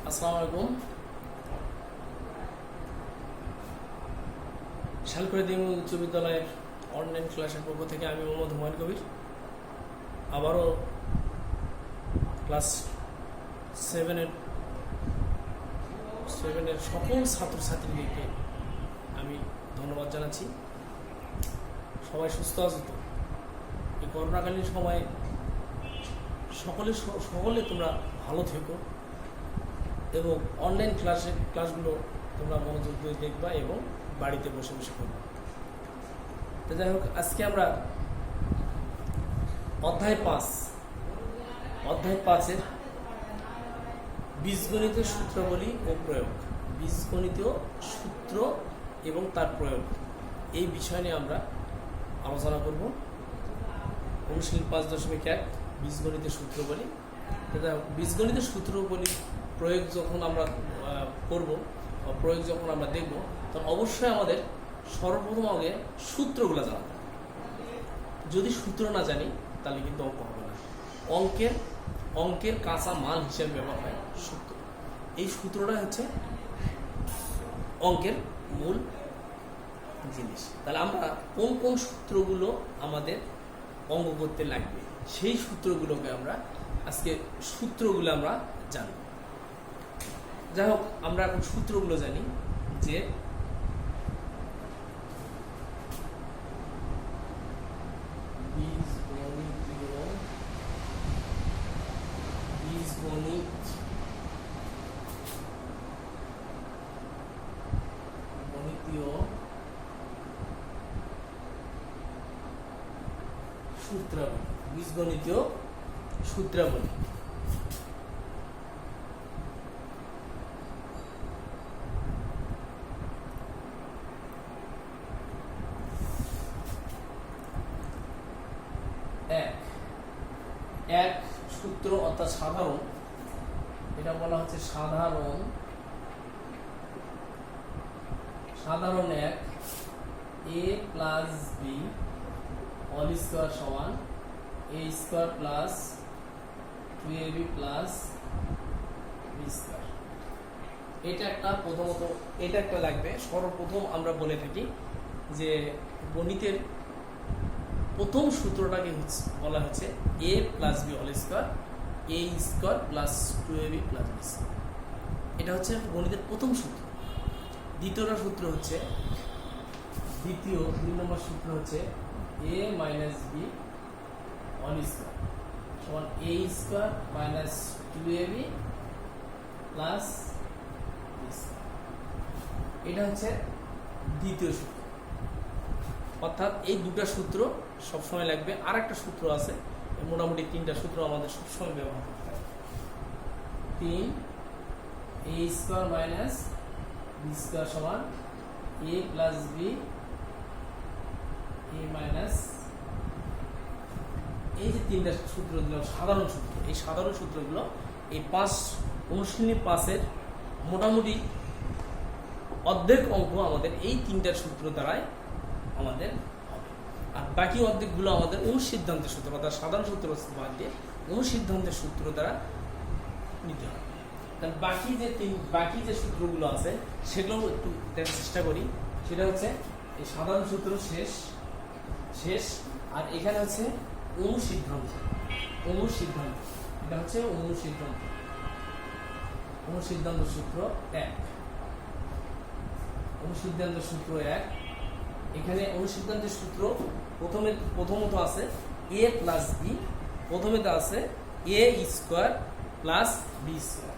আসসালামু আলাইকুম। শালকুড়ি উচ্চ বিদ্যালয়ের অনলাইন ক্লাসের পক্ষ থেকে আমি মোহাম্মদ হুমায়ুন কবির আবারও ক্লাস সেভেনের সকল ছাত্রছাত্রীদেরকে আমি ধন্যবাদ জানাচ্ছি। সবাই সুস্থ আছো তো? এই করোনাকালীন সময়ে সকলে তোমরা ভালো থেকো এবং অনলাইন ক্লাসগুলো তোমরা মনোযোগ দিয়ে দেখবা এবং বাড়িতে বসে বসে করবা। তো যাই হোক, আজকে আমরা অধ্যায় 5-এর বীজগণিতের সূত্রাবলী ও প্রয়োগ, বীজগণিতীয় সূত্র এবং তার প্রয়োগ, এই বিষয় নিয়ে আমরা আলোচনা করব। অনুশীলন 5.1 বীজগণিতের সূত্রাবলী। তো যাই হোক, বীজগণিতের সূত্রাবলী প্রয়োগ যখন আমরা করব, প্রয়োগ যখন আমরা দেখব, তখন অবশ্যই আমাদের সর্বপ্রথম আগে সূত্রগুলো জানতে হবে। যদি সূত্র না জানি তাহলে কিন্তু অঙ্ক হবে না। অঙ্কের কাঁচা মাল হিসেবে ব্যবহার হয় সূত্র। এই সূত্রটা হচ্ছে অঙ্কের মূল জিনিস। তাহলে আমরা কোন কোন সূত্রগুলো আমাদের অঙ্ক করতে লাগবে, সেই সূত্রগুলোকে আমরা আজকে আমরা জানব। যাই হোক, আমরা এখন সূত্রগুলো জানি যে গণিতীয় সূত্রাবলী, বীজগণিতীয় সূত্রাবলী। এক সূত্র অর্থাৎ সাধারণ, এটা বলা হচ্ছে সাধারণ এক, a plus B whole square সমান a square plus 2ab plus B square. এটা একটা লাগবে। সর্বপ্রথম আমরা বলে থাকি যে গণিতের প্রথম সূত্রটাকে বলা হচ্ছে a plus B whole square, a square plus 2ab plus B square. এটা হচ্ছে গণিতের প্রথম সূত্র। দ্বিতীয় নম্বর সূত্র হচ্ছে a minus B whole square সমান a square minus 2ab plus B square. এটা হচ্ছে দ্বিতীয় সূত্র। অর্থাৎ এই দুটা সূত্র সবসময় লাগবে। আর একটা সূত্র আছে, মোটামুটি 3টা সূত্র আমাদের সবসময় ব্যবহার করতে হবে। 3 a square minus B square সমান a plus B a minus. এই যে 3টা সূত্র দিলাম সাধারণ সূত্র, এই সাধারণ সূত্রগুলো এই অনুশীলনী 5-এর মোটামুটি অর্ধেক অঙ্ক আমাদের এই 3টার সূত্র দ্বারাই আমাদের হবে। আর বাকি অর্ধেকগুলো আমাদের অনুসিদ্ধান্তের সূত্র, অর্থাৎ সাধারণ সূত্র বাদ দিয়ে অনুসিদ্ধান্তের সূত্র দ্বারা নিতে হবে। কারণ বাকি যে সূত্রগুলো আছে সেগুলো একটু দেখার চেষ্টা করি। সেটা হচ্ছে এই সাধারণ সূত্র শেষ, আর এখানে হচ্ছে অনুসিদ্ধান্ত। এটা হচ্ছে অনুসিদ্ধান্ত সূত্র 1। অনুসিদ্ধান্ত সূত্র 1। এখানে অনুসিদ্ধান্তের সূত্র প্রথমত আছে a প্লাস বি, প্রথমেতে আছে a square plus B square,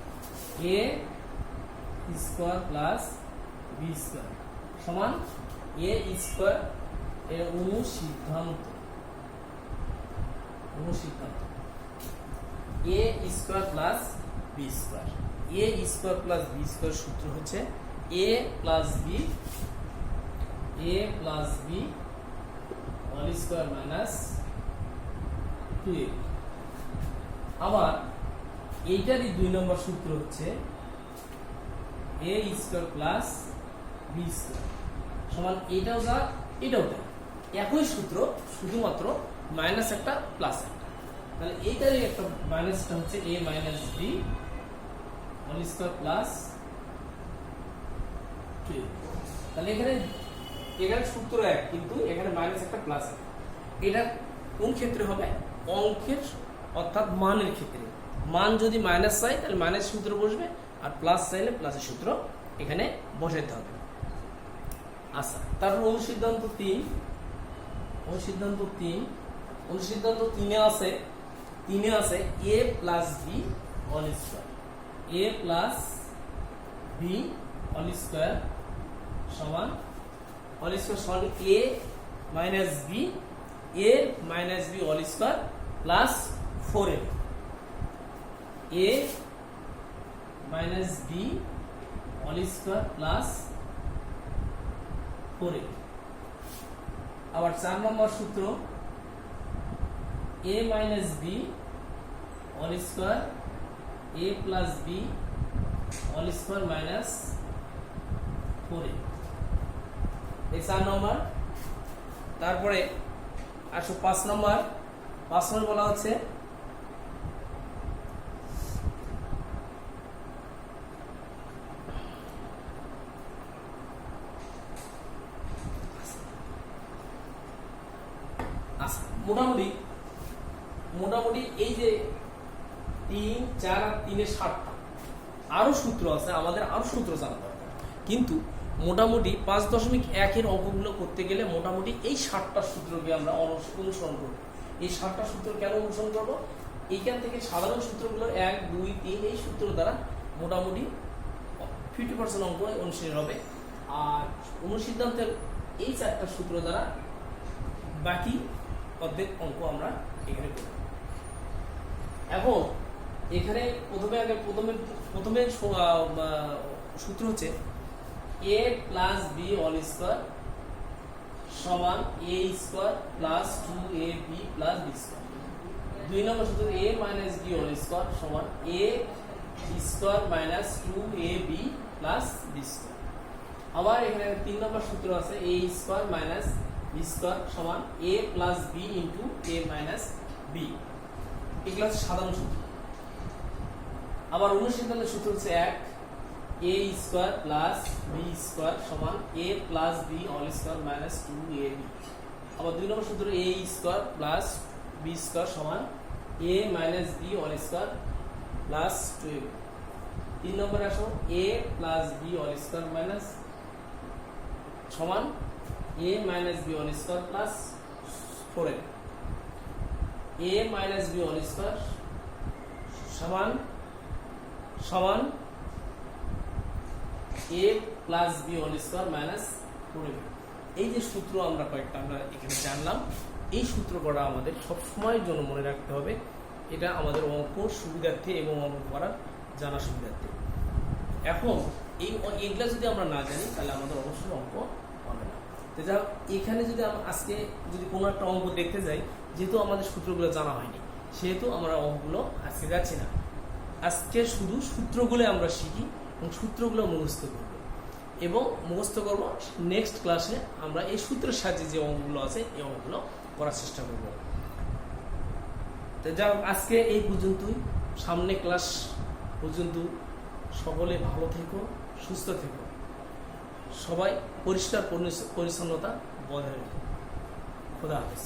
a square plus B square সমান a স্কোয়ার এর অনুসিদ্ধান্ত a square plus B square. a square plus B square সূত্র হচ্ছে a plus B whole square minus 2ab। আবার এইটারই 2 number সূত্র হচ্ছে a square plus B square সমান এটাও যা এটাও তাই, একই সূত্র, শুধুমাত্র মাইনাস একটা প্লাস একটা। তাহলে এইটারই একটা মাইনাসটা হচ্ছে a minus B whole square plus 2। তাহলে এখানে সূত্র এক, কিন্তু এখানে মাইনাস একটা প্লাস। এটা কোন ক্ষেত্রে হবে? অঙ্কের অর্থাৎ মানের ক্ষেত্রে। মান যদি মাইনাস চাই তাহলে মাইনাস সূত্র বসবে, আর প্লাস চাইলে প্লাসের সূত্র এখানে বসাইতে হবে। আচ্ছা, তারপর অনুসিদ্ধান্ত 3 আছে a plus B whole square, a plus B whole square সমান a minus B whole square plus 4a, a minus B whole square plus 4a। আবার 4 নম্বর সূত্র a minus B whole square a plus B whole square minus 4a, এই 4 নম্বর। তারপরে আসো 5 নম্বর বলা হচ্ছে মোটামুটি এই যে 3, 4 আর 3 এর 7টা আরো সূত্র আছে, আমাদের আরো সূত্র জানা দরকার। কিন্তু মোটামুটি 5.1 এর অঙ্কগুলো করতে গেলে মোটামুটি এই 7টা সূত্রকে আমরা অনুসরণ করব। এই 7টা সূত্র কেন অনুসরণ করব? এইখান থেকে সাধারণ সূত্রগুলো 1, 2, 3 এই সূত্র দ্বারা মোটামুটি 50% অঙ্ক অনুশীলন হবে, আর অনুসিদ্ধান্তের এই 4টা সূত্র দ্বারা বাকি অর্ধেক অঙ্ক আমরা এখানে করব। এখন এখানে প্রথমে সূত্র হচ্ছে a plus B whole square সমান a square plus 2ab plus b square. 2 number সূত্র a minus b whole square সমান a square minus 2ab plus b square. আবার এখানে 3 নম্বর সূত্র আছে a square minus b square সমান a plus b into a minus b। এগুলো হচ্ছে সাধারণ সূত্র। আবার অনুসিদ্ধান্তের সূত্র হচ্ছে 1, a square plus b square সমান a plus b whole square minus 2ab। আবার 2 নম্বর সূত্র a square plus b square সমান a minus b whole square plus 2ab। 3 নম্বরে আসো a plus b whole square minus সমান a minus b whole square plus 4ab। a minus b whole square সমান a plus b whole square minus 4ab। এই যে সূত্র আমরা এখানে জানলাম, এই সূত্র করা আমাদের সব সময়ের জন্য মনে রাখতে হবে। এটা আমাদের অঙ্ক সুবিধার্থে এবং অঙ্ক করার জানা সুবিধার্থে। এখন এইগুলা যদি আমরা না জানি তাহলে আমাদের অবশ্যই অঙ্ক হবে না। তো যা এখানে যদি আজকে যদি কোনো একটা অঙ্ক দেখতে যাই, যেহেতু আমাদের সূত্রগুলো জানা হয়নি, সেহেতু আমরা অঙ্কগুলো আজকে যাচ্ছি না। আজকে শুধু সূত্রগুলো আমরা শিখি এবং সূত্রগুলো মুখস্থ করব নেক্সট ক্লাসে আমরা এই সূত্রের সাহায্যে যে অঙ্কগুলো আছে এই অঙ্কগুলো করার চেষ্টা করব। তো যা আজকে এই পর্যন্তই, সামনে ক্লাস পর্যন্ত সকলে ভালো থেকো, সুস্থ থেকো, সবাই পরিষ্কার পরিচ্ছন্নতা বজায় রাখো। খোদা হাফেজ।